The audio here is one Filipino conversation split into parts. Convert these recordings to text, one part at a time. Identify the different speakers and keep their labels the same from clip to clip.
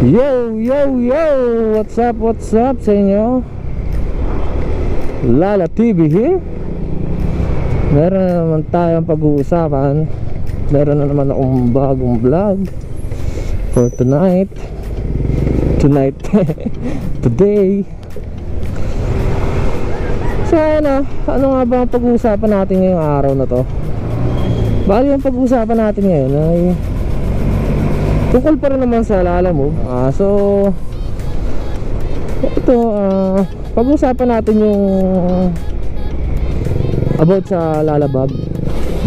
Speaker 1: Yo, yo, yo! What's up sa inyo? Lala TV here. Meron na naman tayong pag-uusapan. Meron na naman akong bagong vlog for tonight. Today. So ano nga ba ang pag-uusapan natin ngayong araw na to? Bali ang pag-uusapan natin ngayon ay tungkol pa rin naman sa Lala Move. So ito, pag-uusapan natin yung about sa Lalabag.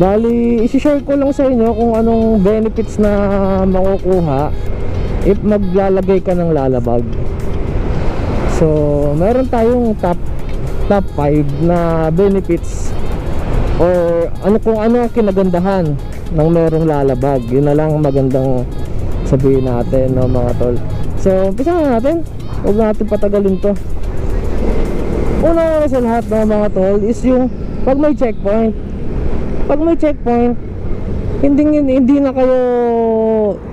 Speaker 1: Bali, isi-share ko lang sa inyo kung anong benefits na makukuha if maglalagay ka ng Lalabag. So meron tayong top 5 na benefits or kung ano ang kinagandahan ng merong Lalabag. Yun na lang magandang sabihin natin, no, mga tol. So umpisa na natin, huwag natin patagalin to. Una sa lahat, no, mga tol, is yung pag may checkpoint. Pag may checkpoint, hindi na kayo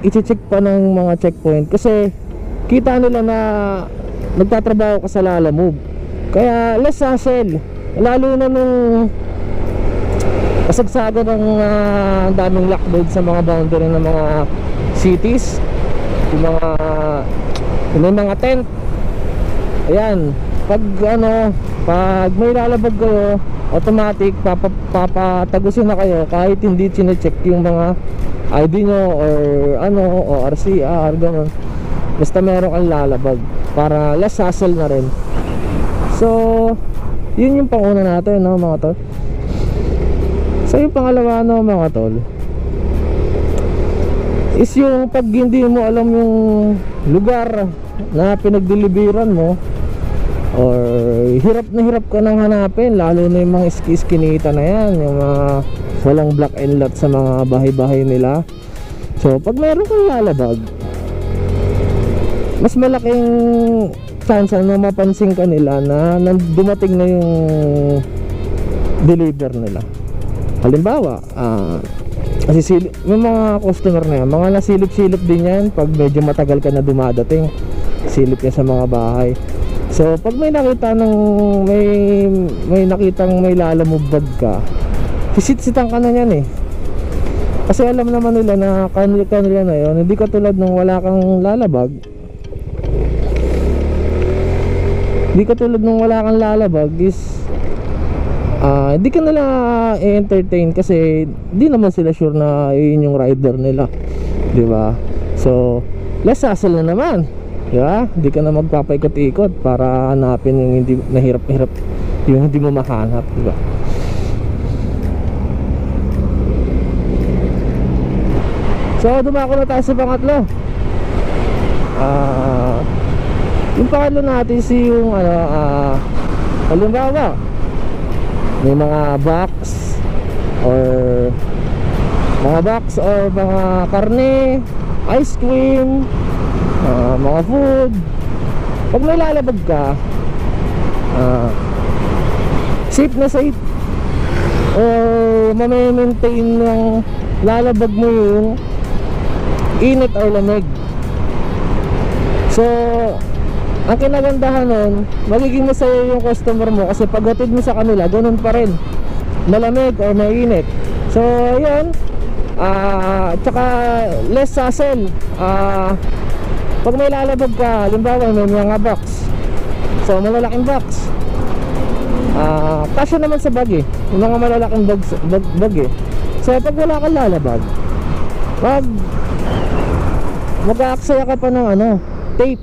Speaker 1: i-check pa ng mga checkpoint kasi kita nila na nagtatrabaho ka sa Lala Move. Kaya less hassle, lalo na nung kasagsagan ng daming lockdown sa mga boundary ng mga cities, yung mga tent. Ayan, pag may Lalabag kayo, automatic papatagusin na kayo kahit hindi chine-check yung mga ID nyo or RCR, ganun. Basta meron kang Lalabag para less hassle na rin. So yun yung panguna natin, no, mga tol. So yung pangalawa, no, mga tol, is yung pag hindi mo alam yung lugar na pinagdeliveran mo or hirap na hirap ka nang hanapin, lalo na yung mga iskinita na yan, yung mga walang block and lot sa mga bahay-bahay nila. So pag meron kang Lalabag, mas malaking chance na mapansin ka nila na dumating na yung deliver nila. Halimbawa, yung mga customer na yan, mga nasilip-silip din yan pag medyo matagal ka na dumadating, silip yan sa mga bahay. So pag may nakita may nakitang may Lala Move bag ka, sisit-sitan ka na yan kasi alam naman nila na kanila na yun. Hindi ka tulad ng wala kang Lalabag. Hindi ka tulad ng wala kang Lalabag is hindi ka nila i-entertain kasi di naman sila sure na yun yung rider nila, di ba? So less hassle na naman, di ba? Hindi ka na magpapaikot-ikot para hanapin yung hindi nahirap-hirap, yung hindi mo mahanap, di ba? So dumako na tayo sa pangatlo. Yung pangatlo natin si yung halimbawa may mga box or mga karne, ice cream, mga food. Pag may Lalabag ka, safe na safe or mamaintain ng Lalabag mo yung init or lamig. So ang kinagandahan nun, magiging masaya yung customer mo kasi paghatid mo sa kanila, ganun pa rin, malamig or mainit. So yun, tsaka less hassle. Pag may Lalabag ka, halimbawa may mga box, so malalaking box, kasya naman sa bag yung mga malalaking bag So pag wala kang Lalabag, mag-aaksaya ka pa ng tape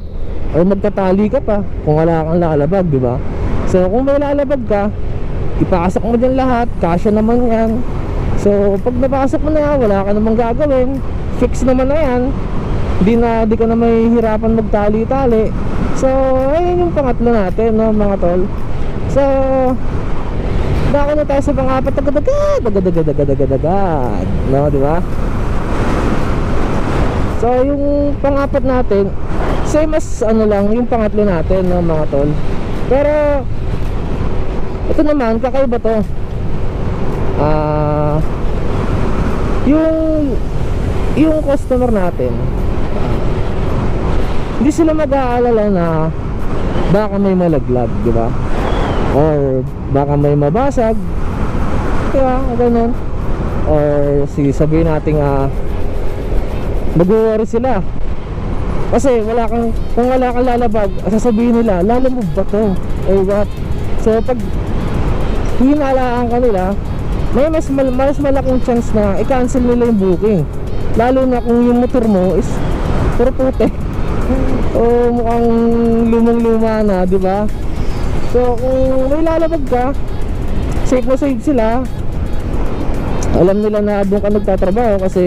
Speaker 1: o magtatali ka pa kung wala kang Lalabag, di ba? So kung may Lalabag ka, ipasok mo dyan lahat, kasya naman yan. So pag napasok mo na yan, wala ka namang gagawin, fix naman na yan, di ka na may hirapan magtali-tali. So ayun yung pangatlo natin, no, mga tol. So dako na tayo sa pang-apat, no, di ba? So yung pang-apat natin, same as lang yung pangatlo natin, no, mga tol. Pero ito naman, kakaiba to. yung customer natin hindi sila mag-aalala na baka may malaglag, di ba? Or baka may mabasag, kaya ganun. Or sabihin natin mag-worry sila kasi kung wala kang lalabag, sasabihin nila lalamove ba to or what. So pag hinalaan ka nila, may mas malaking chance na i-cancel nila yung booking, lalo na kung yung motor mo is puro puti o mukhang lumang-luma na, di ba? So kung may lalabag ka, safe na safe sila. Alam nila na doon ka nagtatrabaho kasi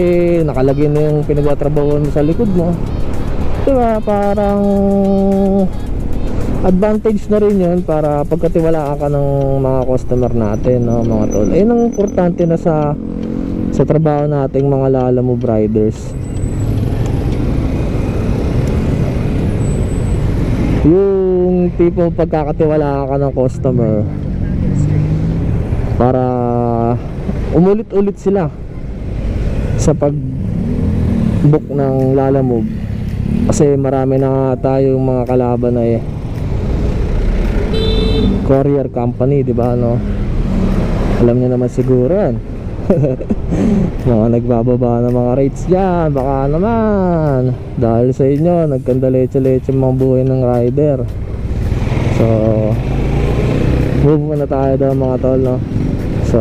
Speaker 1: nakalagay na yung pinagtatrabahoan mo sa likod mo, di ba? Parang advantage na rin yun para pagkatiwalaan ka ng mga customer natin, no, mga tol. Ayun ang importante na sa trabaho nating mga Lalamove riders, yung tipo pagkakatiwalaan ka ng customer para umulit-ulit sila sa pag-book ng Lalamove. Kasi marami na tayong mga kalaban na courier company, di ba, no? Alam niyo naman siguro yan. Mga nagbababa ng mga rates dyan, baka naman dahil sa inyo nagkandaleche-leche mga buhay ng rider. So move na tayo daw mga tol, no? So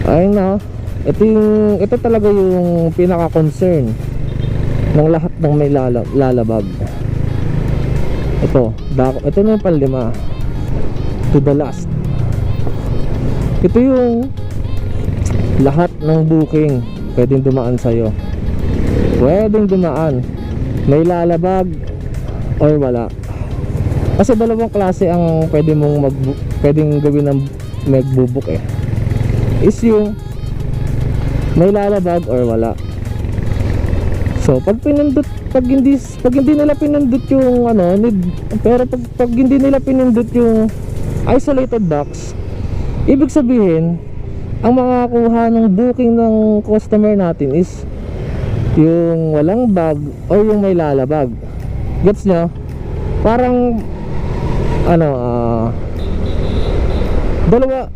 Speaker 1: ayun na, ito talaga yung pinaka-concern ng lahat ng may lalabag. Ito na yung panlima, to the last. Ito yung lahat ng booking pwedeng dumaan sa'yo. Pwedeng dumaan, may lalabag or wala. Kasi dalawang klase ang pwedeng gawin ng magbubook is yung may lalabag or wala. So pag hindi nila pinindot yung pero pag hindi nila pinindot yung isolated box, ibig sabihin ang makakuha ng booking ng customer natin is yung walang bag or yung may lalabag. Gets nyo? Parang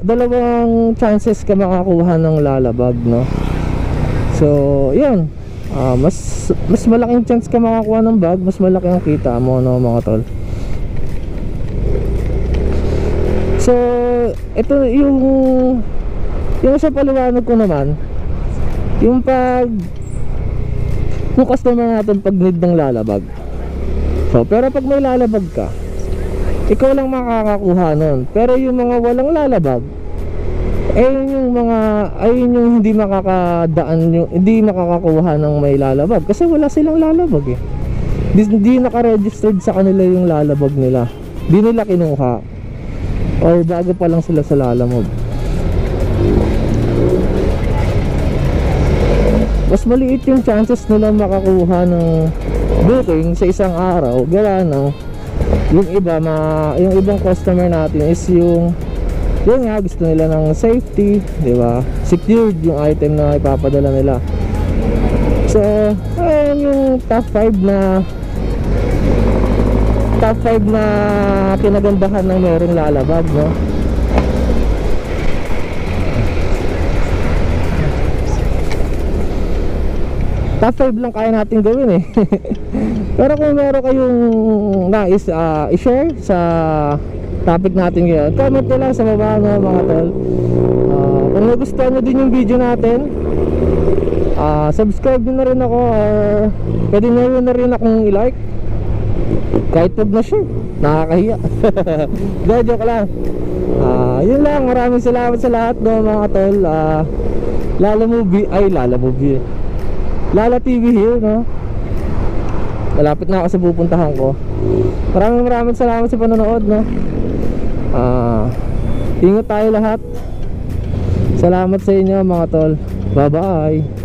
Speaker 1: dalawang chances ka makakuha ng lalabag, no? So yun, mas malaking chance ka makakuha ng bag, mas malaki ang kita mo, no, mga tol. So ito yung sa paliwanag ko naman, yung customer natin pag need ng lalabag. So pero pag may lalabag ka, ikaw lang makakakuha nun. Pero yung mga walang lalabag, yung hindi hindi makakakuha ng may lalabag kasi wala silang lalabag Hindi naka-registered sa kanila yung lalabag nila, hindi nila kinuha, or bago pa lang sila sa Lalamove. Mas maliit yung chances nila makakuha ng booking sa isang araw, gala ng yung ibang customer natin is yung gusto nila ng safety, di ba? Secured yung item na ipapadala nila. So ayun yung top 5 na pinagandahan ng merong lalabag, no? Top 5 lang kaya natin gawin Pero kung meron kayong nais i-share sa topic natin ngayon, comment nyo lang sa baba, no, mga tol. Kung nagustuhan nyo din yung video natin, subscribe nyo na rin ako, or pwede nyo na rin akong i-like kahit wag na share, nakakahiya. Joke lang. Yun lang, maraming salamat sa lahat, no, mga tol. Lala TV here, no? Malapit na ako sa pupuntahan ko. Maraming salamat sa panonood, no? Ingat tayo lahat. Salamat sa inyo, mga tol. Bye bye.